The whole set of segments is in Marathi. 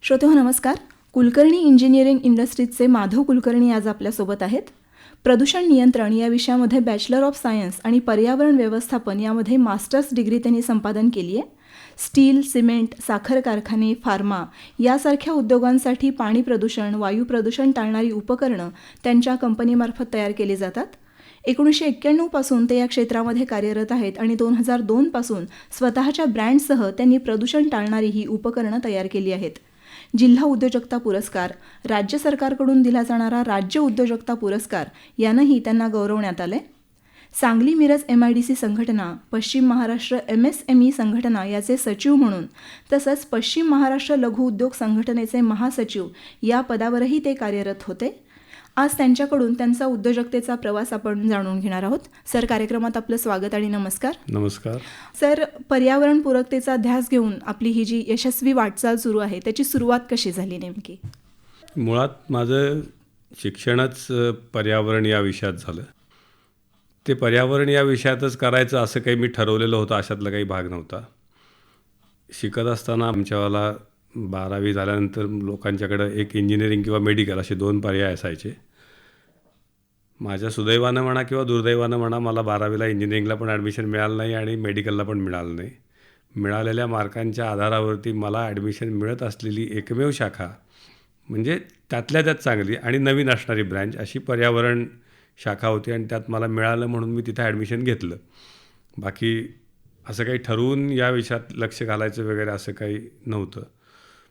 श्रोते हो नमस्कार. कुलकर्णी इंजिनिअरिंग इंडस्ट्रीजचे माधव कुलकर्णी आज आपल्यासोबत आहेत. प्रदूषण नियंत्रण या विषयामध्ये बॅचलर ऑफ सायन्स आणि पर्यावरण व्यवस्थापन यामध्ये मास्टर्स डिग्री त्यांनी संपादन केली आहे. स्टील, सिमेंट, साखर कारखाने, फार्मा यासारख्या उद्योगांसाठी पाणी प्रदूषण, वायू प्रदूषण टाळणारी उपकरणं त्यांच्या कंपनीमार्फत तयार केली जातात. 1991 पासून ते या क्षेत्रामध्ये कार्यरत आहेत आणि 2002 पासून स्वतःच्या ब्रँडसह त्यांनी प्रदूषण टाळणारी ही उपकरणं तयार केली आहेत. जिल्हा उद्योजकता पुरस्कार, राज्य सरकारकडून दिला जाणारा राज्य उद्योजकता पुरस्कार यानंही त्यांना गौरवण्यात आले. सांगली मिरज MIDC संघटना, पश्चिम महाराष्ट्र MSME संघटना याचे सचिव म्हणून तसंच पश्चिम महाराष्ट्र लघु उद्योग संघटनेचे महासचिव या पदावरही ते कार्यरत होते. आज त्यांच्याकडून त्यांचा उद्योजकतेचा प्रवास आपण जाणून घेणार आहोत. सर, कार्यक्रमात आपलं स्वागत आणि नमस्कार. नमस्कार. सर, पर्यावरण पूरकतेचा ध्यास घेऊन आपली ही जी यशस्वी वाटचाल सुरू आहे त्याची सुरुवात कशी झाली नेमकी? मुळात माझं शिक्षणच पर्यावरण या विषयात झालं. ते पर्यावरण या विषयातच करायचं असं काही मी ठरवलेलं होतं अशातला काही भाग नव्हता. शिकत असताना आमच्यावाला 12वी झाल्यानंतर लोकांच्याकडं एक इंजिनिअरिंग किंवा मेडिकल असे 2 पर्याय असायचे. माझ्या सुदैवानं म्हणा किंवा दुर्दैवानं म्हणा मला 12वीला इंजिनिअरिंगला पण ॲडमिशन मिळालं नाही आणि मेडिकलला पण मिळालं नाही. मिळालेल्या मार्कांच्या आधारावरती मला ॲडमिशन मिळत असलेली एकमेव शाखा म्हणजे त्यातल्या त्यात चांगली आणि नवीन असणारी ब्रँच अशी पर्यावरण शाखा होती आणि त्यात मला मिळालं म्हणून मी तिथं ॲडमिशन घेतलं. बाकी असं काही ठरवून या विषयात लक्ष घालायचं वगैरे असं काही नव्हतं.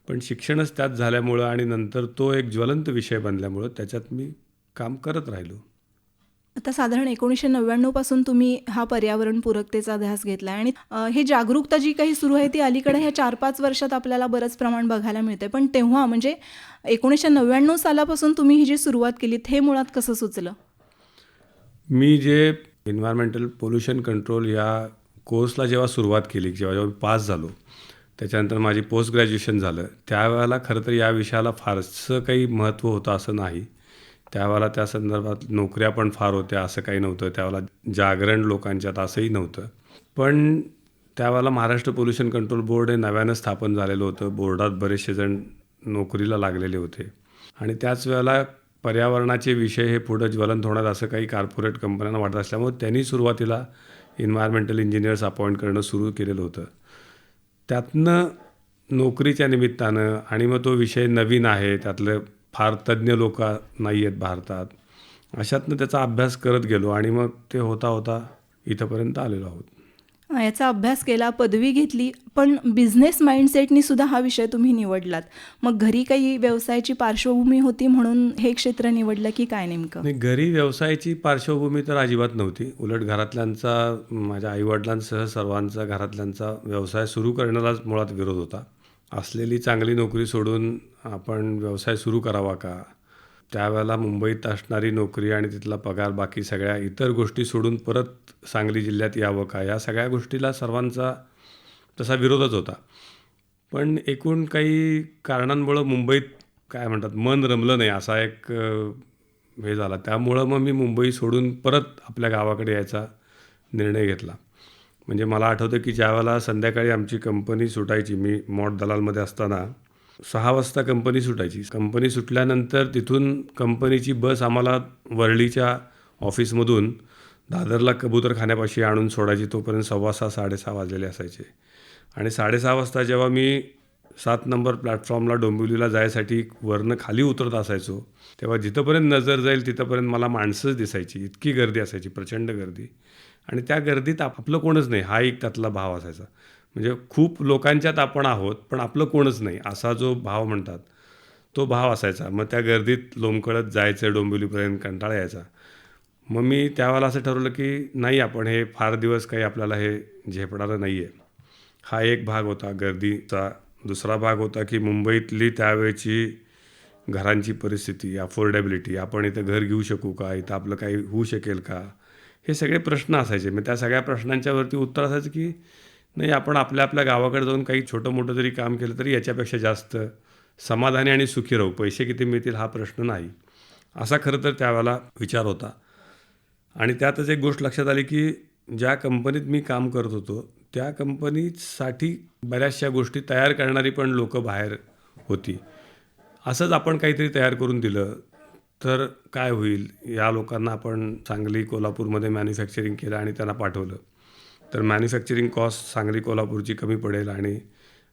पण शिक्षणच त्यात झाल्यामुळं आणि नंतर तो एक ज्वलंत विषय बनल्यामुळं त्याच्यात मी काम करत राहिलो. आता साधारण 1999 पासून तुम्ही हा पर्यावरण पूरकतेचा ध्यास घेतला आणि हे जागरूकता जी काही सुरू आहे ती अलीकडे ह्या 4-5 वर्षात आपल्याला बरंच प्रमाण बघायला मिळते. पण तेव्हा म्हणजे 1999 सालापासून तुम्ही ही जी सुरुवात केलीत हे मुळात कसं सुचलं? मी जे एन्व्हायरमेंटल पोल्युशन कंट्रोल या कोर्सला जेव्हा सुरुवात केली, जेव्हा पास झालो, त्याच्यानंतर माझी पोस्ट ग्रॅज्युएशन झालं, त्यावेळेला खरं तर या विषयाला फारसं काही महत्त्व होतं असं नाही. त्यावेळेला त्या संदर्भात नोकऱ्या पण फार होत्या असं काही नव्हतं. त्यावेळेला जागरण लोकांच्यात असंही नव्हतं. पण त्यावेळेला महाराष्ट्र पोल्युशन कंट्रोल बोर्ड हे नव्यानं स्थापन झालेलं होतं. बोर्डात बरेचसे जण नोकरीला लागलेले होते आणि त्याच वेळेला पर्यावरणाचे विषय हे पुढं ज्वलंत होणार असं काही कॉर्पोरेट कंपन्यांना वाटत असल्यामुळे त्यांनी सुरुवातीला एन्व्हायरमेंटल इंजिनियर्स अपॉइंट करणं सुरू केलेलं होतं. त्यातनं नोकरीच्या निमित्तानं आणि मग तो विषय नवीन आहे, त्यातलं फार तज्ज्ञ लोक नाही आहेत भारतात, अशातनं त्याचा अभ्यास करत गेलो आणि मग ते होता होता इथंपर्यंत आलेलो आहोत. याचा अभ्यास केला, पदवी घेतली, पण बिझनेस माइंडसेटनी सुद्धा हा विषय तुम्ही निवडलात. मग घरी काही व्यवसायाची पार्श्वभूमी होती म्हणून हे क्षेत्र निवडलं की काय नेमकं? नाही, घरी व्यवसायाची पार्श्वभूमी तर अजिबात नव्हती. उलट घरातल्यांचा, माझ्या आईवडिलांसह सर्वांचा घरातल्यांचा व्यवसाय सुरू करण्यालाच मुळात विरोध होता. असलेली चांगली नोकरी सोडून आपण व्यवसाय सुरू करावा का? त्यावेळेला मुंबईत असणारी नोकरी आणि तिथला पगार, बाकी सगळ्या इतर गोष्टी सोडून परत सांगली जिल्ह्यात यावं का? या सगळ्या गोष्टीला सर्वांचा तसा विरोधच होता. पण एकूण काही कारणांमुळं मुंबईत काय म्हणतात मन रमलं नाही असा एक हे झाला. त्यामुळं मग मी मुंबई सोडून परत आपल्या गावाकडे यायचा निर्णय घेतला. म्हणजे मला आठवतं की ज्यावेळेला संध्याकाळी आमची कंपनी सुटायची, मी मॉड दलालमध्ये असताना 6 वाजता कंपनी सुटायची. कंपनी सुटल्यानंतर तिथून कंपनीची बस आम्हाला वरळीच्या ऑफिसमधून दादरला कबूतरखान्यापाशी आणून सोडायची. तोपर्यंत 6:15 6:30 वाजलेले असायचे आणि 6:30 वाजता जेव्हा मी 7 नंबर प्लॅटफॉर्मला डोंबिवलीला जायसाठी वरनं खाली उतरत असायचो, तेव्हा जिथंपर्यंत नजर जाईल तिथंपर्यंत मला माणसंच दिसायची. इतकी गर्दी असायची, प्रचंड गर्दी. आणि त्या गर्दीत आपलं कोणच नाही हा एक त्यातला भाव असायचा. म्हणजे खूप लोकांच्यात आपण आहोत पण आपलं कोणच नाही असा जो भाव म्हणतात तो भाव असायचा. मग त्या गर्दीत लोंबकळत जायचं डोंबिवलीपर्यंत, कंटाळा यायचा. मग मी त्यावेळेला असं ठरवलं की नाही, आपण हे फार दिवस काही आपल्याला हे झेपणारं नाही आहे. हा एक भाग होता गर्दीचा. दुसरा भाग होता की मुंबईतली त्यावेळची घरांची परिस्थिती, अफोर्डेबिलिटी, आपण इथं घर घेऊ शकू का, इथं आपलं काही होऊ शकेल का, हे सगळे प्रश्न असायचे. मग त्या सगळ्या प्रश्नांच्यावरती उत्तर असायचं की नाही, आपण आपल्या गावाकडे जाऊन काही छोटं मोठं जरी काम केलं तरी याच्यापेक्षा जास्त समाधानी आणि सुखी राहू, पैसे किती मिळतील हा प्रश्न नाही, असा खरं तर त्यावेळेला विचार होता. आणि त्यातच एक गोष्ट लक्षात आली की ज्या कंपनीत मी काम करत होतो त्या कंपनीसाठी बऱ्याचशा गोष्टी तयार करणारी पण लोकं बाहेर होती. असंच आपण काहीतरी तयार करून दिलं तर काय होईल, या लोकांना आपण सांगली कोल्हापूरमध्ये मॅन्युफॅक्चरिंग केलं आणि त्यांना पाठवलं तर मॅन्युफॅक्चरिंग कॉस्ट सांगली कोल्हापूरची कमी पडेल आणि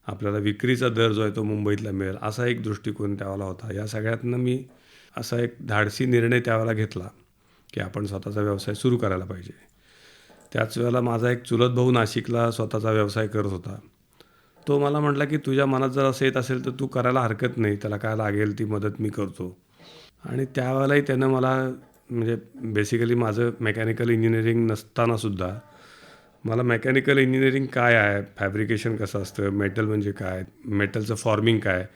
आपल्याला विक्रीचा दर जो आहे तो मुंबईतला मिळेल, असा एक दृष्टिकोन त्यावेळेला होता. या सगळ्यातनं मी असा एक धाडसी निर्णय त्यावेळेला घेतला की आपण स्वतःचा व्यवसाय सुरू करायला पाहिजे. त्याच वेळेला माझा एक चुलत भाऊ नाशिकला स्वतःचा व्यवसाय करत होता. तो मला म्हटला की तुझ्या मनात जर असं येत असेल तर तू करायला हरकत नाही, त्याला काय लागेल ती मदत मी करतो. आणि त्यावेळेलाही त्यानं मला म्हणजे बेसिकली माझं मेकॅनिकल इंजिनिअरिंग नसतानासुद्धा मला मेकॅनिकल इंजिनिअरिंग काय आहे, फॅब्रिकेशन कसं असतं, मेटल म्हणजे काय, मेटलचं फॉर्मिंग काय,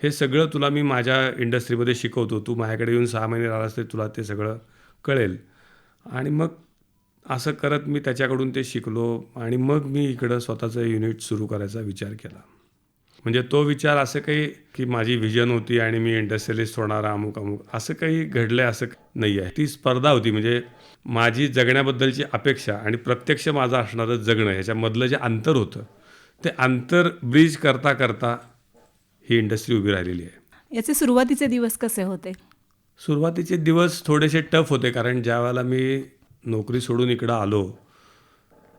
हे सगळं तुला मी माझ्या इंडस्ट्रीमध्ये शिकवतो. तू माझ्याकडे येऊन 6 महिने राहिलास तरी तुला ते सगळं कळेल. आणि मग असं करत मी त्याच्याकडून ते शिकलो आणि मग मी इकडं स्वतःचं युनिट सुरू करायचा विचार केला. म्हणजे तो विचार असं काही की माझी व्हिजन होती आणि मी इंडस्ट्रियलिस्ट होणार अमुक अमुक असं काही घडलं आहे असं नाही आहे. ती स्पर्धा होती. म्हणजे माझी जगण्याबद्दलची अपेक्षा आणि प्रत्यक्ष माझं असणारं जगणं ह्याच्यामधलं जे अंतर होतं, ते अंतर ब्रिज करता करता ही इंडस्ट्री उभी राहिलेली आहे. याचे सुरुवातीचे दिवस कसे होते? सुरुवातीचे दिवस थोडेसे टफ होते, कारण ज्यावेळेला मी नोकरी सोडून इकडं आलो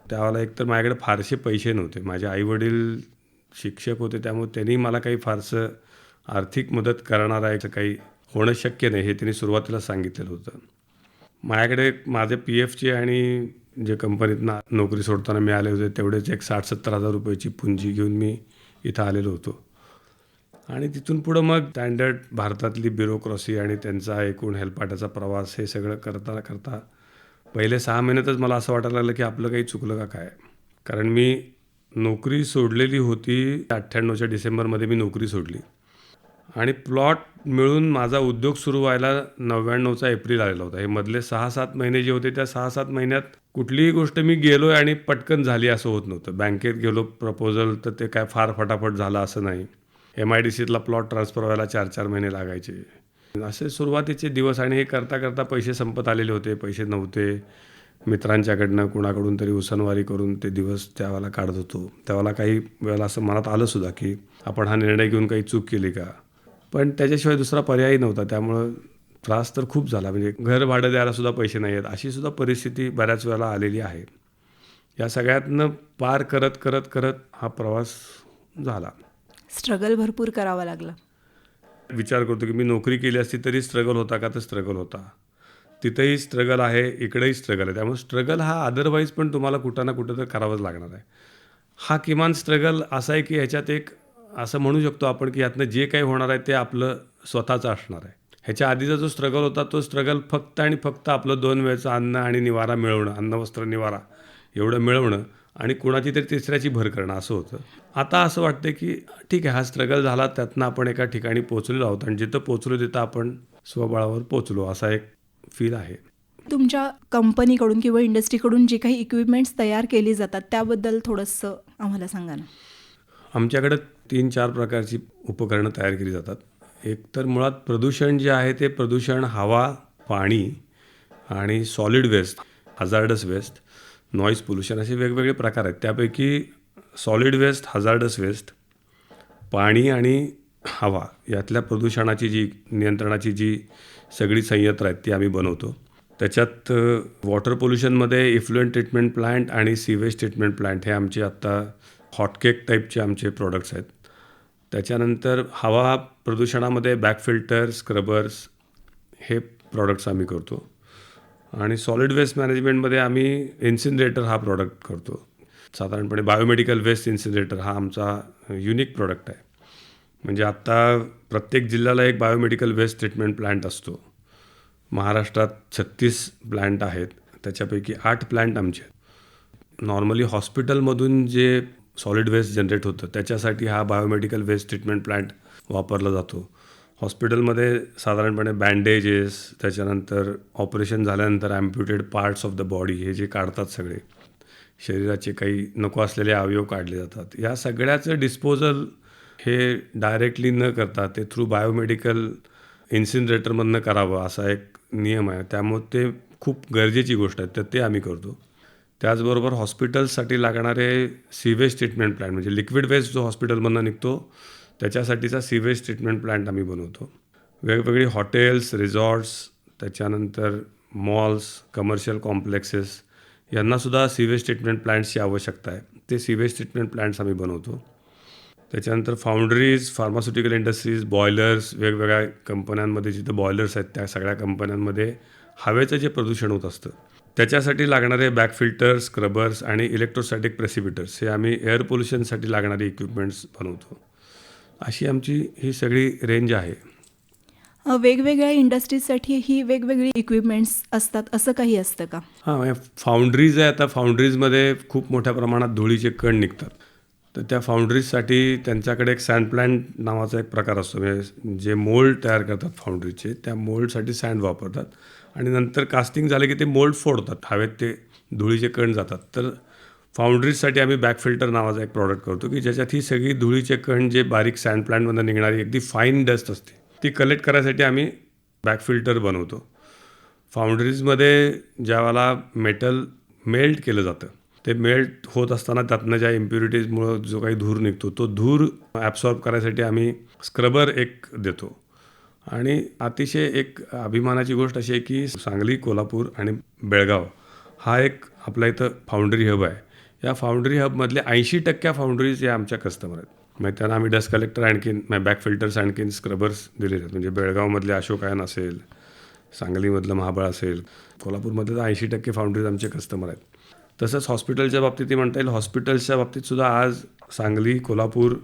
त्यावेळेला एकतर माझ्याकडे फारसे पैसे नव्हते. माझे आईवडील शिक्षक होते, त्यामुळे त्यांनी मला काही फारसं आर्थिक मदत करणार आहे काही होणं शक्य नाही हे त्यांनी सुरुवातीला सांगितलेलं होतं. माझ्याकडे माझे PFचे आणि जे कंपनीतनं नोकरी सोडताना मिळाले होते तेवढेच एक 60-70 हजार रुपयाची पुंजी घेऊन मी इथं आलेलो होतो. आणि तिथून पुढं मग स्टँडर्ड भारतातली ब्युरोक्रॉसी आणि त्यांचा एकूण हेलपाट्याचा प्रवास हे सगळं करता करता पहिले 6 महिन्यातच मला असं वाटायला लागलं की आपलं काही चुकलं का काय. कारण मी नोकरी सोडलेली होती 98च्या डिसेंबरमध्ये मी नोकरी सोडली आणि प्लॉट मिळून माझा उद्योग सुरू व्हायला 99चा एप्रिल आलेला होता. हे मधले 6-7 महिने जे होते त्या 6-7 महिन्यात कुठलीही गोष्ट मी गेलो आणि पटकन झाली असं होत नव्हतं. बँकेत गेलो प्रपोजल तर ते काय फार फटाफट झालं असं नाही. MIDCतला प्लॉट ट्रान्सफर व्हायला 4-4 महिने लागायचे. असे सुरुवातीचे दिवस आणि हे करता करता पैसे संपत आलेले होते, पैसे नव्हते. मित्रांच्याकडनं कुणाकडून तरी उसनवारी करून ते दिवस त्यावेळेला काढत होतो. त्यावेळेला काही वेळेला असं मनात आलं सुद्धा की आपण हा निर्णय घेऊन काही चूक केली का. पण त्याच्याशिवाय दुसरा पर्यायही नव्हता. त्यामुळं त्रास तर खूप झाला. म्हणजे घर भाडं द्यायला सुद्धा पैसे नाही आहेत अशी सुद्धा परिस्थिती बऱ्याच वेळेला आलेली आहे. या सगळ्यातनं पार करत करत करत हा प्रवास झाला. स्ट्रगल भरपूर करावा लागला. विचार करतो की मी नोकरी केली असती तरी स्ट्रगल होता का, तर स्ट्रगल होता. तिथंही स्ट्रगल आहे, इकडेही स्ट्रगल आहे. त्यामुळे स्ट्रगल हा अदरवाईज पण तुम्हाला कुठं ना कुठं तर करावंच लागणार आहे. हा किमान स्ट्रगल असा आहे की ह्याच्यात एक असं म्हणू शकतो आपण की यातनं जे काही होणार आहे ते आपलं स्वतःचं असणार आहे. ह्याच्या आधीचा जो स्ट्रगल होता तो स्ट्रगल फक्त आणि फक्त आपलं 2 वेळचं अन्न आणि निवारा मिळवणं, अन्न वस्त्र निवारा एवढं मिळवणं आणि कुणाची तरी तिसऱ्याची भर करणं असं होतं. आता असं वाटतं की ठीक आहे, हा स्ट्रगल झाला, त्यातनं आपण एका ठिकाणी पोचलेलो आहोत आणि जिथं पोचलो तिथं आपण स्वबळावर पोचलो असा एक फील आहे. तुमच्या कंपनीकडून किंवा इंडस्ट्रीकडून जे काही इक्विपमेंट्स तयार केली जातात त्याबद्दल थोडंसं आम्हाला सांगा ना. आमच्याकडं 3-4 प्रकारची उपकरणं तयार केली जातात. एक तर मुळात प्रदूषण जे आहे ते प्रदूषण हवा, पाणी आणि solid waste, hazardous waste, noise pollution असे वेगवेगळे प्रकार आहेत. त्यापैकी सॉलिड वेस्ट, हजार्डस वेस्ट, पाणी आणि हवा यातल्या प्रदूषणाची जी नियंत्रणाची जी सगळी संयंत्र आहेत ती आम्ही बनवतो. त्याच्यात वॉटर पोल्युशनमध्ये इफ्लुएंट ट्रीटमेंट प्लांट आणि सीवेज ट्रीटमेंट प्लांट हे आमचे आत्ता हॉटकेक टाईपचे आमचे प्रोडक्ट्स आहेत. त्याच्यानंतर हवा प्रदूषणामध्ये बॅक फिल्टर, स्क्रबर्स हे प्रॉडक्ट्स आम्ही करतो. आणि सॉलिड वेस्ट मॅनेजमेंटमध्ये आम्ही इन्सिनरेटर हा प्रॉडक्ट करतो. साधारणपणे बायोमेडिकल वेस्ट इन्सिनरेटर हा आमचा युनिक प्रॉडक्ट आहे. म्हणजे आत्ता प्रत्येक जिल्ह्याला एक बायोमेडिकल वेस्ट ट्रीटमेंट प्लांट असतो. महाराष्ट्रात 36 प्लांट आहेत, त्याच्यापैकी 8 प्लांट आमचे आहेत. नॉर्मली हॉस्पिटलमधून जे सॉलिड वेस्ट जनरेट होतं त्याच्यासाठी हा बायोमेडिकल वेस्ट ट्रीटमेंट प्लांट वापरला जातो. हॉस्पिटलमध्ये साधारणपणे बँडेजेस, त्याच्यानंतर ऑपरेशन झाल्यानंतर ॲम्प्युटेड पार्ट्स ऑफ द बॉडी हे जे काढतात सगळे शरीराचे काही नको असलेले अवयव काढले जातात. या सगळ्याचं डिस्पोजल हे डायरेक्टली न करता ते थ्रू बायोमेडिकल इन्सिनरेटरमधनं करावं असा एक नियम आहे. त्यामुळे ते खूप गरजेची गोष्ट आहे, तर ते आम्ही करतो. त्याचबरोबर हॉस्पिटल्ससाठी लागणारे सीवेज ट्रीटमेंट प्लांट म्हणजे लिक्विड वेस्ट जो हॉस्पिटलमधनं निघतो त्याच्यासाठीचा सीवेज ट्रीटमेंट प्लांट आम्ही बनवतो. वेगवेगळी हॉटेल्स, रिसॉर्ट्स, त्याच्यानंतर मॉल्स, कमर्शियल कॉम्प्लेक्सेस यांनासुद्धा सीवेज ट्रीटमेंट प्लांट्सची आवश्यकता आहे. ते सीवेज ट्रीटमेंट प्लांट्स आम्ही बनवतो. त्याच्यानंतर फाउंड्रीज, फार्मास्युटिकल इंडस्ट्रीज, बॉयलर्स, वेगवेगळ्या कंपन्यांमध्ये जिथं बॉयलर्स आहेत त्या सगळ्या कंपन्यांमध्ये हवेचं जे प्रदूषण होत असतं त्याच्यासाठी लागणारे बॅक फिल्टर्स, स्क्रबर्स आणि इलेक्ट्रोस्टॅटिक प्रेसिपिटर्स हे आम्ही एअर पोल्युशनसाठी लागणारे इक्विपमेंट्स बनवतो. अशी आमची ही सगळी रेंज आहे. वेगवेगळ्या इंडस्ट्रीजसाठी ही वेगवेगळी इक्विपमेंट्स असतात असं काही असतं का? हां, फाउंड्रीज आहे. आता फाउंड्रीजमध्ये खूप मोठ्या प्रमाणात धुळीचे कण निघतात. तर त्या फाउंड्रीजसाठी त्यांच्याकडे एक सँड प्लांट नावाचा एक प्रकार असतो. म्हणजे जे मोल्ड तयार करतात फाउंड्रीचे, त्या मोल्डसाठी सँड वापरतात आणि नंतर कास्टिंग झालं की ते मोल्ड फोडतात. हवेत ते धुळीचे कण जातात. तर फाउंड्रीजसाठी आम्ही बॅक फिल्टर नावाचा एक प्रॉडक्ट करतो की ज्याच्यात ही सगळी धुळीचे कण जे बारीक सँड प्लांटमधून निघणारी अगदी फाईन डस्ट असते ती कलेक्ट करायसाठी आम्ही बॅक फिल्टर बनवतो. फाउंड्रीजमध्ये ज्यावेळेला मेटल मेल्ट केलं जातं ते मेल्ट होत असताना त्यातनं ज्या इम्प्युरिटीजमुळं जो काही धूर निघतो तो धूर ॲब्सॉर्ब करायसाठी आम्ही स्क्रबर एक देतो. आणि अतिशय एक अभिमानाची गोष्ट अशी आहे की सांगली, कोल्हापूर आणि बेळगाव हा एक आपल्या इथं फाउंड्री हब आहे. या फाउंड्री हबमधले 80% फाउंड्रीज या आमच्या कस्टमर आहेत. मग त्यांना आम्ही डस्ट कलेक्टर आणखीन बॅक फिल्टर्स आणखीन स्क्रबर्स दिलेले आहेत. म्हणजे बेळगावमधले अशोकायन असेल, सांगलीमधलं महाबळ असेल, कोल्हापूरमधले तर 80% फाउंड्रीज आमचे कस्टमर आहेत. तसंच हॉस्पिटलच्या बाबतीतही म्हणता येईल. हॉस्पिटल्सच्या बाबतीतसुद्धा आज सांगली, कोल्हापूर,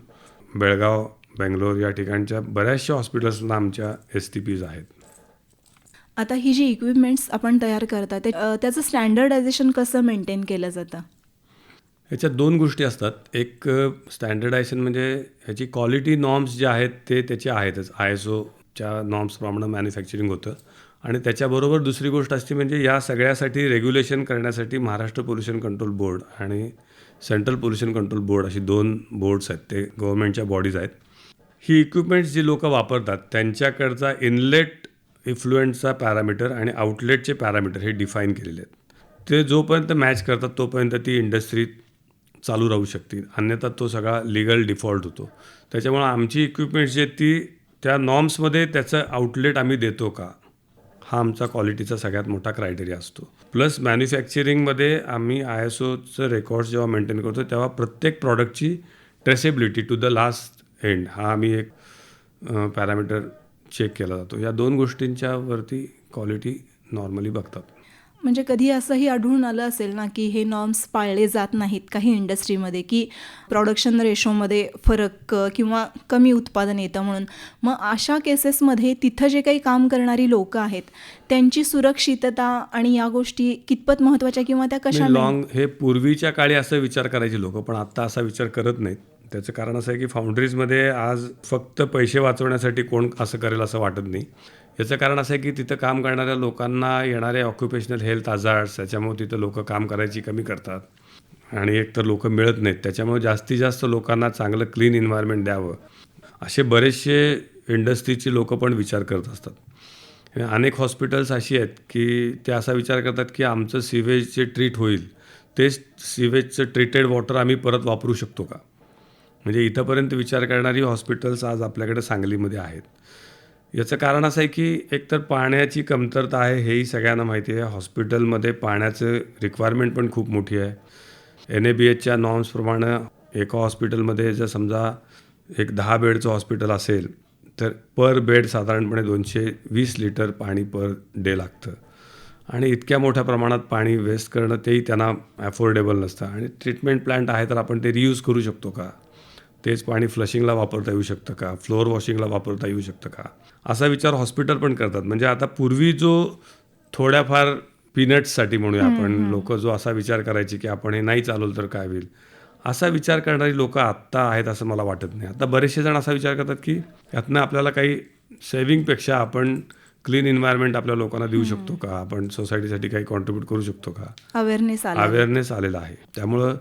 बेळगाव, बेंगलोर या ठिकाणच्या बऱ्याचशा हॉस्पिटल्सना आमच्या STPs आहेत. आता ही जी इक्विपमेंट्स आपण तयार करता त्याचं स्टँडर्डायझेशन कसं मेंटेन केलं जातं? ह्याच्यात 2 गोष्टी असतात. एक स्टँडर्डायझेशन म्हणजे ह्याची क्वालिटी नॉर्म्स जे आहेत ते त्याचे आहेतच. ISOच्या नॉर्म्सप्रमाणे मॅन्युफॅक्चरिंग होतं. आणि त्याच्याबरोबर दुसरी गोष्ट असते म्हणजे या सगळ्यासाठी रेग्युलेशन करण्यासाठी महाराष्ट्र पोल्युशन कंट्रोल बोर्ड आणि सेंट्रल पोल्युशन कंट्रोल बोर्ड अशी 2 बोर्ड्स आहेत. ते गव्हर्नमेंटच्या बॉडीज आहेत. ही इक्विपमेंट्स जी लोक वापरतात त्यांच्याकडचा इनलेट इफ्लुएंटचा पॅरामीटर आणि आउटलेटचे पॅरामीटर हे डिफाईन केलेले आहेत. ते जोपर्यंत मॅच करतात तोपर्यंत ती इंडस्ट्री चालू राहू शकते. अन्यथा तो सगळा लिगल डिफॉल्ट होतो. त्याच्यामुळे आमची इक्विपमेंट्स जी आहेत ती त्या नॉर्म्समध्ये त्याचं आउटलेट आम्ही देतो का हा आमचा क्वालिटीचा सगळ्यात मोठा क्रायटेरिया असतो. प्लस मॅन्युफॅक्चरिंगमध्ये आम्ही ISOचं रेकॉर्ड्स जेव्हा मेंटेन करतो तेव्हा प्रत्येक प्रॉडक्टची traceability to the last end हा आम्ही एक पॅरामीटर चेक केला जातो. या 2 गोष्टींच्या वरती क्वालिटी नॉर्मली बघतात. म्हणजे कधी असंही आढळून आलं असेल ना की हे नॉर्म्स पाळले जात नाहीत काही इंडस्ट्रीमध्ये, की प्रोडक्शन रेशोमध्ये फरक किंवा कमी उत्पादन येतं म्हणून. मग अशा केसेसमध्ये तिथं जे काही काम करणारी लोकं आहेत त्यांची सुरक्षितता आणि या गोष्टी कितपत महत्त्वाच्या किंवा त्या कशा? हे पूर्वीच्या काळी असं विचार करायचे लोक, पण आत्ता असा विचार करत नाहीत. त्याचं कारण असं आहे की फाउंड्रीजमध्ये आज फक्त पैसे वाचवण्यासाठी कोण असं करेल असं वाटत नाही. याचं कारण असं आहे की तिथं काम करणाऱ्या लोकांना येणारे ऑक्युपेशनल हेल्थ आजार्स त्याच्यामुळे तिथं लोक काम करायची कमी करतात आणि एकतर लोक मिळत नाहीत. त्याच्यामुळे जास्तीत जास्त लोकांना चांगलं क्लीन एन्व्हायरमेंट द्यावं असे बरेचसे इंडस्ट्रीची लोक पण विचार करत असतात. अनेक हॉस्पिटल्स अशी आहेत की ते असा विचार करतात की आमचं सिवेज जे ट्रीट होईल तेच सिवेजचं ट्रीटेड वॉटर आम्ही परत वापरू शकतो का. म्हणजे इथंपर्यंत विचार करणारी हॉस्पिटल्स आज आपल्याकडे सांगलीमध्ये आहेत. याचं कारण असं आहे की एकतर पाण्याची कमतरता आहे हेही सगळ्यांना माहिती आहे. हॉस्पिटलमध्ये पाण्याचं रिक्वायरमेंट पण खूप मोठी आहे. NABHच्या नॉर्म्सप्रमाणे एका हॉस्पिटलमध्ये जर समजा एक 10 बेडचं हॉस्पिटल असेल तर पर बेड साधारणपणे 220 लिटर पाणी पर डे लागतं. आणि इतक्या मोठ्या प्रमाणात पाणी वेस्ट करणं तेही त्यांना अफोर्डेबल नसतं. आणि ट्रीटमेंट प्लांट आहे तर आपण ते रियूज करू शकतो का, तेच पाणी फ्लशिंगला वापरता येऊ शकतं का, फ्लोअर वॉशिंगला वापरता येऊ शकतं का, असा विचार हॉस्पिटल पण करतात. म्हणजे आता पूर्वी जो थोड्याफार पीनट्ससाठी म्हणूया आपण लोक जो असा विचार करायचे की आपण हे नाही चालवलं तर काय होईल, असा विचार करणारी लोक आत्ता आहेत असं मला वाटत नाही. आता बरेचसे जण असा विचार करतात की यातनं आपल्याला काही सेव्हिंगपेक्षा आपण क्लीन एन्व्हायरमेंट आपल्या लोकांना देऊ शकतो का, आपण सोसायटीसाठी काही कॉन्ट्रीब्यूट करू शकतो का, अवेअरनेस आलेला आहे. त्यामुळं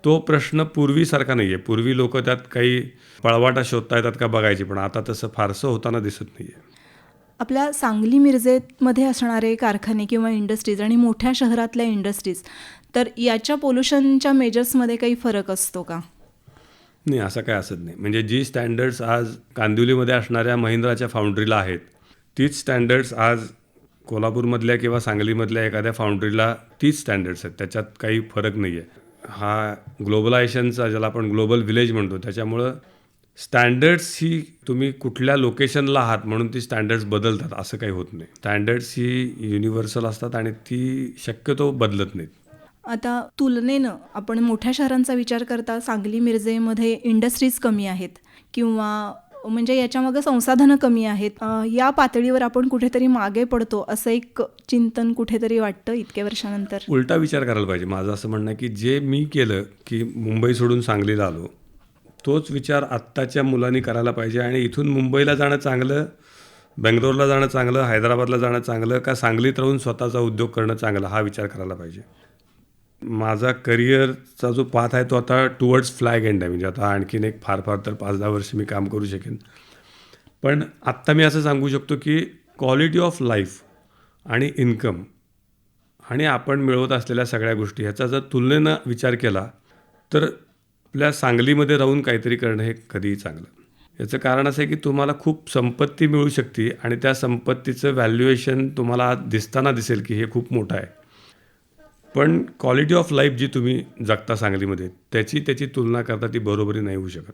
तो प्रश्न पूर्वीसारखा नाही आहे. पूर्वी लोक त्यात काही पळवाटा शोधता येतात का बघायची, पण आता तसं फारसं होताना दिसत नाही आहे. आपल्या सांगली मिरजेमध्ये असणारे कारखाने किंवा इंडस्ट्रीज आणि मोठ्या शहरातल्या इंडस्ट्रीज तर याच्या पोल्युशनच्या मेजर्समध्ये काही फरक असतो का? नाही, असं काय असत नाही. म्हणजे जी स्टँडर्ड्स आज कांदिवलीमध्ये असणाऱ्या महिंद्राच्या फाउंड्रीला आहेत, तीच स्टँडर्ड्स आज कोल्हापूरमधल्या किंवा सांगलीमधल्या एखाद्या फाउंड्रीला तीच स्टँडर्ड्स आहेत. त्याच्यात काही फरक नाही आहे. हा ग्लोबलायझेशनचा, ज्याला आपण ग्लोबल विलेज म्हणतो, त्याच्यामुळं स्टँडर्ड्स ही तुम्ही कुठल्या लोकेशनला आहात म्हणून ती स्टँडर्ड्स बदलतात असं काही होत नाही. स्टँडर्ड्स ही युनिव्हर्सल असतात आणि ती शक्यतो बदलत नाहीत. आता तुलनेनं आपण मोठ्या शहरांचा विचार करता सांगली मिरजेमध्ये इंडस्ट्रीज कमी आहेत किंवा म्हणजे याच्यामागं संसाधनं कमी आहेत, या पातळीवर आपण कुठेतरी मागे पडतो असं एक चिंतन कुठेतरी वाटतं इतक्या वर्षानंतर. उलटा विचार करायला पाहिजे. माझं असं म्हणणं आहे की जे मी केलं की मुंबई सोडून सांगलीला आलो, तोच विचार आत्ताच्या मुलांनी करायला पाहिजे. आणि इथून मुंबईला जाणं चांगलं, बेंगलोरला जाणं चांगलं, हैदराबादला जाणं चांगलं, का सांगलीत राहून स्वतःचा उद्योग करणं चांगलं, हा विचार करायला पाहिजे. माझा करिअरचा जो पाथ आहे तो आता टुवर्ड्स फ्लॅग एंड आहे. म्हणजे आता आणखीन एक फार तर 5-10 वर्ष मी काम करू शकेन. पण आत्ता मी असं सांगू शकतो की क्वालिटी ऑफ लाईफ आणि इन्कम आणि आपण मिळवत असलेल्या सगळ्या गोष्टी ह्याचा जर तुलनेनं विचार केला तर आपल्या सांगलीमध्ये राहून काहीतरी करणं हे कधीही चांगलं. याचं कारण असं आहे की तुम्हाला खूप संपत्ती मिळू शकते आणि त्या संपत्तीचं व्हॅल्युएशन तुम्हाला दिसताना दिसेल की हे खूप मोठं आहे. पण क्वालिटी ऑफ लाईफ जी तुम्ही जगता सांगलीमध्ये त्याची तुलना करता ती बरोबरी नाही होऊ शकत.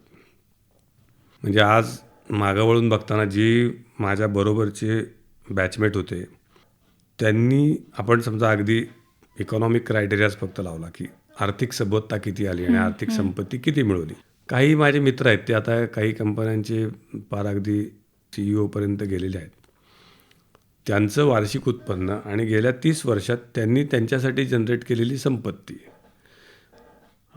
म्हणजे आज मागं वळून बघताना जी माझ्या बरोबरचे बॅचमेट होते त्यांनी, आपण समजा अगदी इकॉनॉमिक क्रायटेरियाज फक्त लावला की आर्थिक सबोधता किती आली आणि आर्थिक संपत्ती किती मिळवली. काही माझे मित्र आहेत ते आता काही कंपन्यांचे पार अगदी CEO पर्यंत गेलेले आहेत. त्यांचं वार्षिक उत्पन्न आणि गेल्या 30 वर्षात त्यांनी त्यांच्यासाठी जनरेट केलेली संपत्ती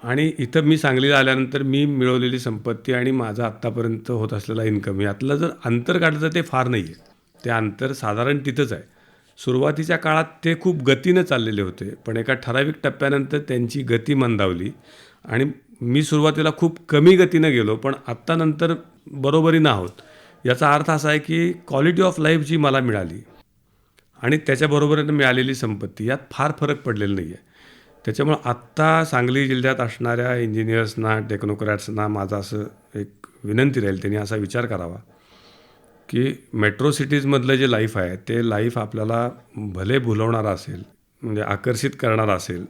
आणि इथं मी सांगलीला आल्यानंतर मी मिळवलेली संपत्ती आणि माझा आत्तापर्यंत होत असलेला इन्कम, यातलं जर अंतर काढलं तर ते फार नाही आहे. ते अंतर साधारण तिथंच आहे. सुरुवातीच्या काळात ते खूप गतीनं चाललेले होते, पण एका ठराविक टप्प्यानंतर त्यांची गती मंदावली आणि मी सुरुवातीला खूप कमी गतीनं गेलो, पण आत्ता नंतर बरोबरीनं आहोत. याचा अर्थ असा आहे की क्वालिटी ऑफ लाईफ जी मला मिळाली आणि त्याच्याबरोबरीनं मिळालेली संपत्ती यात फार फरक पडलेला नाही आहे. त्याच्यामुळं आत्ता सांगली जिल्ह्यात असणाऱ्या इंजिनियर्सना, टेक्नोक्रॅट्सना माझं असं एक विनंती राहील, त्यांनी असा विचार करावा की मेट्रो सिटीजमधलं जे लाईफ आहे ते लाईफ आपल्याला भले भुलवणारं असेल, म्हणजे आकर्षित करणारं असेल,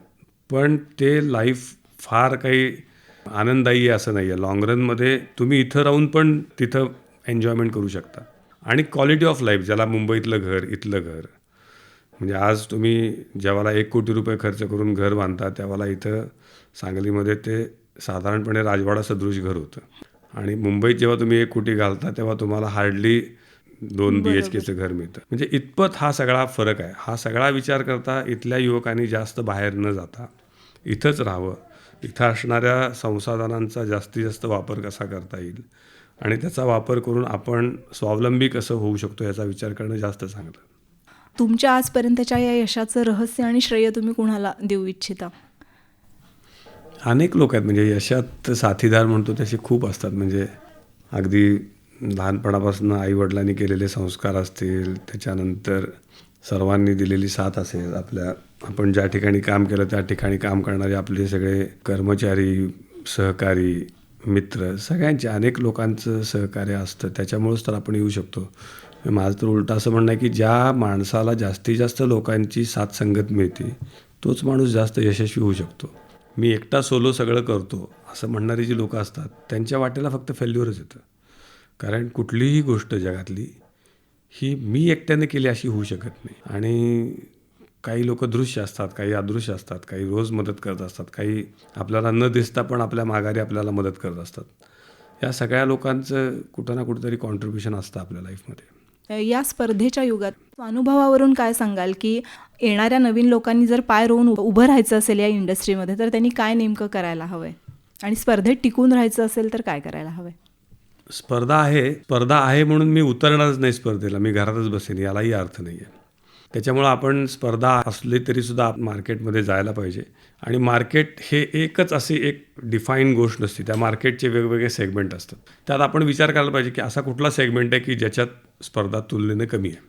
पण ते लाईफ फार काही आनंददायी आहे असं नाही आहे. लाँग रनमध्ये तुम्ही इथं राहून पण तिथं एन्जॉयमेंट करू शकता. आणि क्वालिटी ऑफ लाईफ, ज्याला मुंबईतलं घर, इथलं घर, म्हणजे आज तुम्ही जेव्हाला 1 कोटी रुपये खर्च करून घर बांधता त्यावेळेला इथं सांगलीमध्ये ते साधारणपणे राजवाडा सदृश घर होतं आणि मुंबईत जेव्हा तुम्ही 1 कोटी घालता तेव्हा तुम्हाला हार्डली 2 BHKचं घर मिळतं. म्हणजे इतपत हा सगळा फरक आहे. हा सगळा विचार करता इथल्या युवकांनी जास्त बाहेर न जाता इथंच राहावं. इथं असणाऱ्या संसाधनांचा जास्तीत जास्त वापर कसा करता येईल आणि त्याचा वापर करून आपण स्वावलंबी कसं होऊ शकतो याचा विचार करणं जास्त चांगलं. तुमच्या आजपर्यंतच्या या यशाचं रहस्य आणि श्रेय तुम्ही कुणाला देऊ इच्छिता? अनेक लोक आहेत. म्हणजे यशात साथीदार म्हणतो तसे खूप असतात. म्हणजे अगदी लहानपणापासून आईवडिलांनी केलेले संस्कार असतील, त्याच्यानंतर सर्वांनी दिलेली साथ असेल, आपण ज्या ठिकाणी काम केलं त्या ठिकाणी काम करणारे आपले सगळे कर्मचारी, सहकारी, मित्र, सगळ्यांचे अनेक लोकांचं सहकार्य असतं. त्याच्यामुळंच तर आपण येऊ शकतो. माझं तर उलटं असं म्हणणं आहे की ज्या माणसाला जास्तीत जास्त लोकांची साथ संगत मिळते तोच माणूस जास्त यशस्वी होऊ शकतो. मी एकटा सोलो सगळं करतो असं म्हणणारी जी लोकं असतात त्यांच्या वाटेला फक्त फेल्युअरच येतं. कारण कुठलीही गोष्ट जगातली ही मी एकट्याने केली अशी होऊ शकत नाही. आणि काही लोक दृश्य असतात, काही अदृश्य असतात, काही रोज मदत करत असतात, काही आपल्याला न दिसता पण आपल्या माघारी आपल्याला मदत करत असतात. या सगळ्या लोकांचं कुठं ना कुठंतरी कॉन्ट्रीब्युशन असतं आपल्या लाईफमध्ये. या स्पर्धेच्या युगात अनुभवावरून काय सांगाल की येणाऱ्या नवीन लोकांनी जर पाय रोवून उभं राहायचं असेल या इंडस्ट्रीमध्ये तर त्यांनी काय नेमकं करायला हवं आहे आणि स्पर्धेत टिकून राहायचं असेल तर काय करायला हवं आहे? स्पर्धा आहे म्हणून मी उतरणारच नाही स्पर्धेला, मी घरातच बसेन, यालाही अर्थ नाही आहे. त्याच्यामुळं आपण स्पर्धा असली तरीसुद्धा मार्केटमध्ये जायला पाहिजे. आणि मार्केट हे एकच अशी एक डिफाईन गोष्ट नसते. त्या मार्केटचे वेगवेगळे सेगमेंट असतात. त्यात आपण विचार करायला पाहिजे की असा कुठला सेगमेंट आहे की ज्याच्यात स्पर्धा तुलनेनं कमी आहे.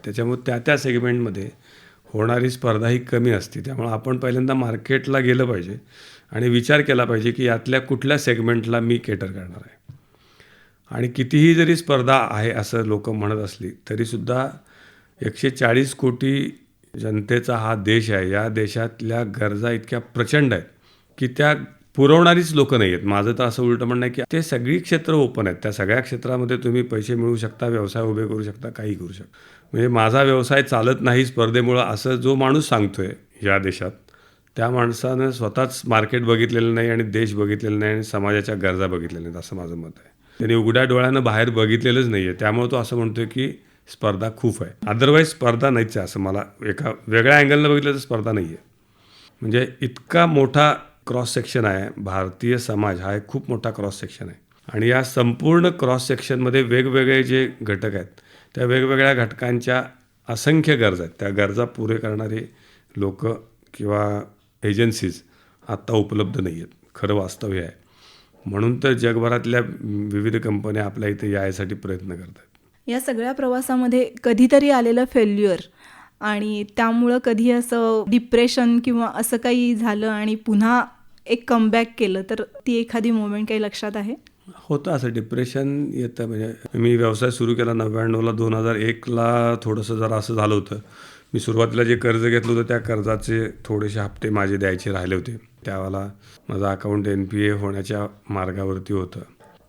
त्याच्यामुळे त्या सेगमेंटमध्ये होणारी स्पर्धा ही कमी असते. त्यामुळं आपण पहिल्यांदा मार्केटला गेलं पाहिजे आणि विचार केला पाहिजे की यातल्या कुठल्या सेगमेंटला मी केटर करणार आहे. आणि कितीही जरी स्पर्धा आहे असं लोकं म्हणत असली तरीसुद्धा 140 कोटी जनतेचा हा देश आहे. या देशातल्या गरजा इतक्या प्रचंड आहेत की त्या पुरवणारीच लोकं नाही आहेत. माझं तर असं उलटं म्हणणं आहे की ते सगळी क्षेत्र ओपन आहेत. त्या सगळ्या क्षेत्रामध्ये तुम्ही पैसे मिळवू शकता, व्यवसाय उभे करू शकता, काही करू शकता. म्हणजे माझा व्यवसाय चालत नाही स्पर्धेमुळं असं जो माणूस सांगतोय या देशात, त्या माणसानं स्वतःच मार्केट बघितलेलं नाही आणि देश बघितलेला नाही आणि समाजाच्या गरजा बघितलेल्या नाहीत असं माझं मत आहे. त्यांनी उघड्या डोळ्यानं बाहेर बघितलेलंच नाही आहे. त्यामुळे तो असं म्हणतोय की स्पर्धा खूप आहे. अदरवाईज स्पर्धा नाहीच आहे असं मला एका वेगळ्या अँगलनं बघितलं तर स्पर्धा नाही आहे. म्हणजे इतका मोठा क्रॉस सेक्शन आहे. भारतीय समाज हा एक खूप मोठा क्रॉस सेक्शन आहे आणि या संपूर्ण क्रॉस सेक्शनमध्ये वेगवेगळे जे घटक आहेत त्या वेगवेगळ्या घटकांच्या असंख्य गरजा आहेत. त्या गरजा पुरे करणारे लोक किंवा एजन्सीज आत्ता उपलब्ध नाही आहेत. खरं वास्तव हे आहे. म्हणून तर जगभरातल्या विविध कंपन्या आपल्या इथे यायसाठी प्रयत्न करतात. या सगळ्या प्रवासामध्ये कधीतरी आलेलं फेल्युअर आणि त्यामुळं कधी असं डिप्रेशन किंवा असं काही झालं आणि पुन्हा एक कमबॅक केलं तर ती एखादी मोमेंट काही लक्षात आहे? होतं असं डिप्रेशन येतं. म्हणजे मी व्यवसाय सुरू केला 99ला. 2001ला थोडंसं जरा असं झालं होतं. मी सुरुवातीला जे कर्ज घेतलं होतं त्या कर्जाचे थोडेसे हप्ते माझे द्यायचे राहिले होते. त्यावेळेला माझं अकाउंट NPA होण्याच्या मार्गावरती होतं.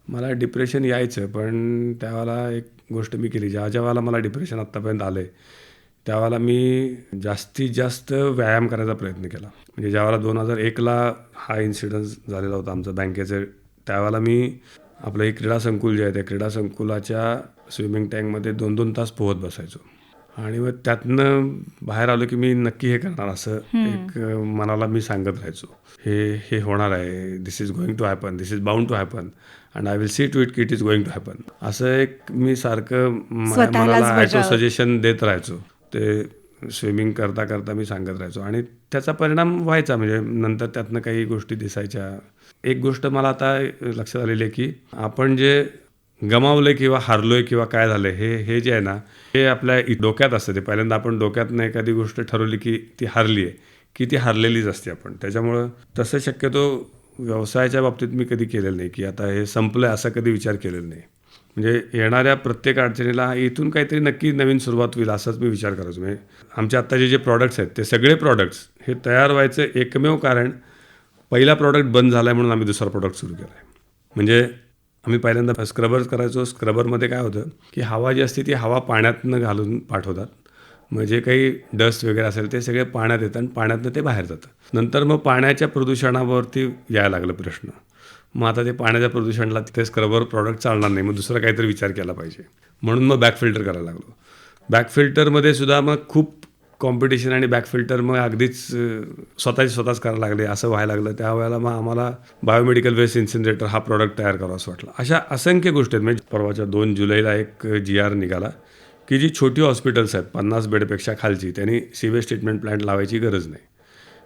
मला डिप्रेशन यायचं, पण त्यावेळेला एक गोष्ट मी केली. ज्या ज्या वेळेला मला डिप्रेशन आत्तापर्यंत आलं आहे त्यावेळेला मी जास्तीत जास्त व्यायाम करायचा प्रयत्न केला. म्हणजे ज्यावेळेला 2001ला हा इन्सिडन्स झालेला होता आमचं बँकेचं, त्यावेळेला मी आपलं एक क्रीडा संकुल जे आहे त्या क्रीडा संकुलाच्या स्विमिंग टँकमध्ये 2-2 तास पोहत बसायचो आणि मग त्यातनं बाहेर आलो की मी नक्की हे करणार असं एक मनाला मी सांगत राहायचो. हे होणार आहे, this is going to happen, this is bound to happen and I will see to it की it is going to happen. असं एक मी सारखं मनाला ॲटो सजेशन देत राहायचो. ते स्विमिंग करता करता मी सांगत राहायचो आणि त्याचा परिणाम व्हायचा. म्हणजे नंतर त्यातनं काही गोष्टी दिसायच्या. एक गोष्ट मला आता लक्षात आलेली आहे की आपण जे गमावलं किंवा हारलोय किंवा काय झालं हे जे आहे ना हे आपल्या डोक्यात असतं. ते पहिल्यांदा आपण डोक्यातनं एखादी गोष्ट ठरवली की ती हारली आहे की ती हारलेलीच असते आपण. त्याच्यामुळं तसं शक्यतो व्यवसायाच्या बाबतीत मी कधी केलेलं नाही की आता हे संपलं आहे असा कधी विचार केलेला नाही. म्हणजे येणाऱ्या प्रत्येक अडचणीला इथून काहीतरी नक्की नवीन सुरुवात होईल असाच मी विचार करायचो. म्हणजे आमच्या आत्ताचे जे प्रॉडक्ट्स आहेत ते सगळे प्रॉडक्ट्स हे तयार व्हायचं एकमेव कारण पहिला प्रॉडक्ट बंद झाला आहे म्हणून आम्ही दुसरा प्रॉडक्ट सुरू केला आहे. म्हणजे आम्ही पहिल्यांदा स्क्रबर करायचो. स्क्रबरमध्ये काय होतं की हवा जी असते ती हवा पाण्यातनं घालून पाठवतात. मग जे काही डस्ट वगैरे असेल ते सगळे पाण्यात येतं आणि पाण्यातनं ते बाहेर जातं. नंतर मग पाण्याच्या प्रदूषणावरती यायला लागलं प्रश्न. मग आता ते पाण्याच्या प्रदूषणाला तिथे स्क्रबर प्रॉडक्ट चालणार नाही, मग दुसरा काहीतरी विचार केला पाहिजे. म्हणून मग बॅक फिल्टर करायला लागलो. बॅक फिल्टरमध्ये सुद्धा मग खूप कॉम्पिटिशन आणि बॅक फिल्टर मग अगदीच स्वतःच करायला लागले. असं व्हायला लागलं. त्यावेळेला मग आम्हाला बायोमेडिकल वेस्ट इन्सिनरेटर हा प्रॉडक्ट तयार करावा असं वाटलं. अशा असंख्य गोष्टी आहेत. म्हणजे परवाच्या 2 जुलैला एक GR निघाला की जी छोटी हॉस्पिटल्स आहेत 50 बेडपेक्षा खालची, त्यांनी सीवेज ट्रीटमेंट प्लांट लावायची गरज नाही.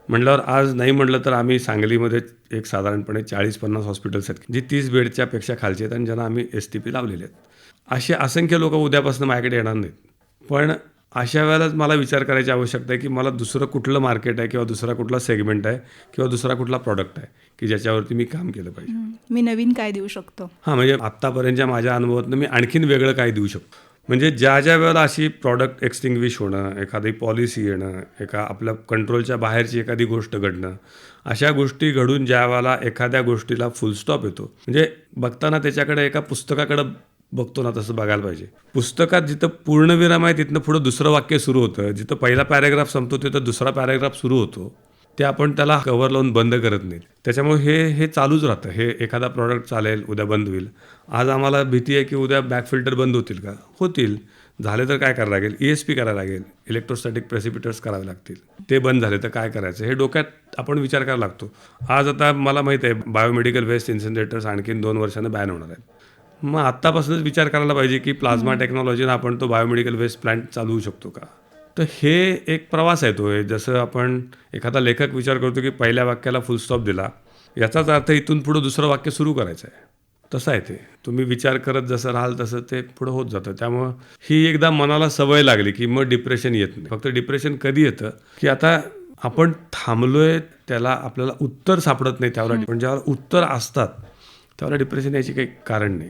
म्हटल्यावर आज नाही म्हटलं तर आम्ही सांगलीमध्ये एक साधारणपणे 40-50 हॉस्पिटल्स आहेत जी 30 बेडच्या पेक्षा खालची आहेत आणि ज्यांना आम्ही STP लावलेले आहेत. असे असंख्य लोक उद्यापासून माझ्याकडे येणार नाहीत. पण अशा वेळेलाच मला विचार करायची आवश्यकता आहे की मला दुसरं कुठलं मार्केट आहे किंवा दुसरा कुठला सेगमेंट आहे किंवा दुसरा कुठला प्रॉडक्ट आहे की ज्याच्यावरती मी काम केलं पाहिजे. मी नवीन काय देऊ शकतो. म्हणजे आत्तापर्यंतच्या माझ्या अनुभवातनं मी आणखीन वेगळं काय देऊ शकतो. म्हणजे ज्या वेळेला अशी प्रॉडक्ट एक्सटिंग्विश होणं, एखादी पॉलिसी येणं, एका आपल्या कंट्रोलच्या बाहेरची एखादी गोष्ट घडणं, अशा गोष्टी घडून ज्या वेळेला एखाद्या गोष्टीला फुलस्टॉप येतो. म्हणजे बघताना त्याच्याकडे एका पुस्तकाकडे बघतो ना तसं बघायला पाहिजे. पुस्तकात जिथं पूर्णविराम आहे तिथनं पुढं दुसरं वाक्य सुरू होतं. जिथं पहिला पॅरेग्राफ संपतो तिथं दुसरा पॅरेग्राफ सुरू होतो. ते आपण त्याला कव्हर लावून बंद करत नाही. त्याच्यामुळे हे चालूच राहतं. हे एखादा प्रॉडक्ट चालेल, उद्या बंद होईल. आज आम्हाला भीती आहे की उद्या बॅक फिल्टर बंद होतील का? होतील. झाले तर काय करायला लागेल? ESP करायला लागेल, इलेक्ट्रोस्टॅटिक प्रेसिपिटर्स करावे लागतील. ते बंद झाले तर काय करायचं हे डोक्यात आपण विचार करायला लागतो. आज आता मला माहीत आहे बायोमेडिकल वेस्ट इन्सिनरेटर्स आणखीन 2 वर्षांनी बॅन होणार आहेत. मग आत्तापासूनच विचार करायला पाहिजे की प्लाझ्मा टेक्नॉलॉजीनं आपण तो बायोमेडिकल वेस्ट प्लांट चालवू शकतो का? तर हे एक प्रवास आहे तो. जसं आपण एखादा लेखक विचार करतो की पहिल्या वाक्याला फुलस्टॉप दिला, याचाच अर्थ इथून पुढं दुसरं वाक्य सुरू करायचं आहे. तसं आहे ते. तुम्ही विचार करत जसं राहाल तसं ते पुढं होत जातं. त्यामुळं ही एकदा मनाला सवय लागली, की मग डिप्रेशन येत नाही. फक्त डिप्रेशन कधी येतं, की आता आपण थांबलोय, त्याला आपल्याला उत्तर सापडत नाही त्यावेळेला. पण ज्यावेळेला उत्तर असतात, त्यावेळेला डिप्रेशन याची काही कारण नाही.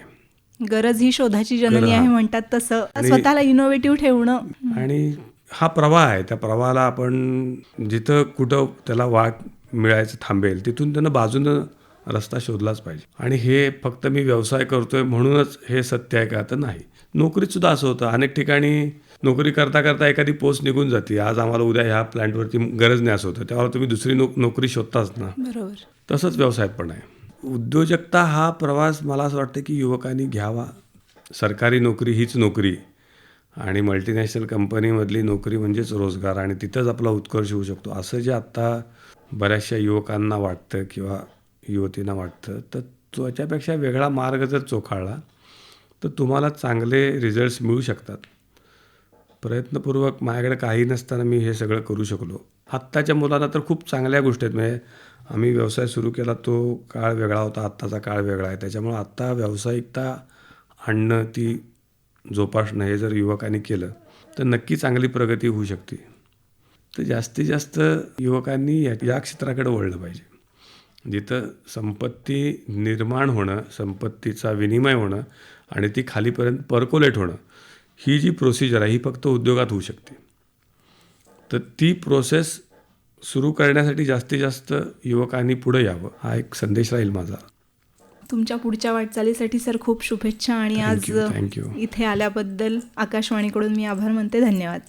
गरज ही शोधाची जननी आहे हां. म्हणतात तसं आणि- स्वतःला इनोव्हेटिव्ह ठेवणं. आणि हा प्रवाह आहे. त्या प्रवाहाला आपण जिथं कुठं त्याला वाट मिळायचं थांबेल, तिथून त्यानं बाजूनं रस्ता शोधलाच पाहिजे. आणि हे फक्त मी व्यवसाय करतोय म्हणूनच हे सत्य आहे का? तर नाही. नोकरीत सुद्धा असं होतं. अनेक ठिकाणी नोकरी करता करता एखादी पोस्ट निघून जाते. आज आम्हाला उद्या ह्या प्लॅन्टवरती गरज नाही असं होतं. तेव्हा तुम्ही दुसरी नोकरी शोधताच ना. बरोबर. तसंच व्यवसायात पण आहे. उद्योजकता हा प्रवास मला असं वाटतं की युवकांनी घ्यावा. सरकारी नोकरी हीच नोकरी आणि मल्टीनॅशनल कंपनीमधली नोकरी म्हणजेच रोजगार आणि तिथंच आपला उत्कर्ष होऊ शकतो, असं जे आत्ता बऱ्याचशा युवकांना वाटतं किंवा युवतींना वाटतं, तर त्याच्यापेक्षा वेगळा मार्ग जर चोखाळला तर तुम्हाला चांगले रिझल्ट्स मिळू शकतात. प्रयत्नपूर्वक माझ्याकडे काही नसताना मी हे सगळं करू शकलो. आत्ताच्या मुलांना तर खूप चांगल्या गोष्टी आहेत. म्हणजे आम्ही व्यवसाय सुरू केला तो काळ वेगळा होता, आत्ताचा काळ वेगळा आहे. त्याच्यामुळं आत्ता व्यावसायिकता आणणं, ती जोपासणं हे जर युवकांनी केलं तर नक्की चांगली प्रगती होऊ शकते. तर जास्तीत जास्त युवकांनी या क्षेत्राकडे वळलं पाहिजे. जिथं संपत्ती निर्माण होणं, संपत्तीचा विनिमय होणं आणि ती खालीपर्यंत पर्कोलेट होणं, ही जी प्रोसिजर आहे ही फक्त उद्योगात होऊ शकते. तर ती प्रोसेस सुरू करण्यासाठी जास्तीत जास्त युवकांनी पुढे यावं, हा एक संदेश राहील माझा. तुमच्या पुढच्या वाटचालीसाठी सर खूप शुभेच्छा आणि आज थँक्यू. इथे आल्याबद्दल आकाशवाणीकडून मी आभार मानते. धन्यवाद.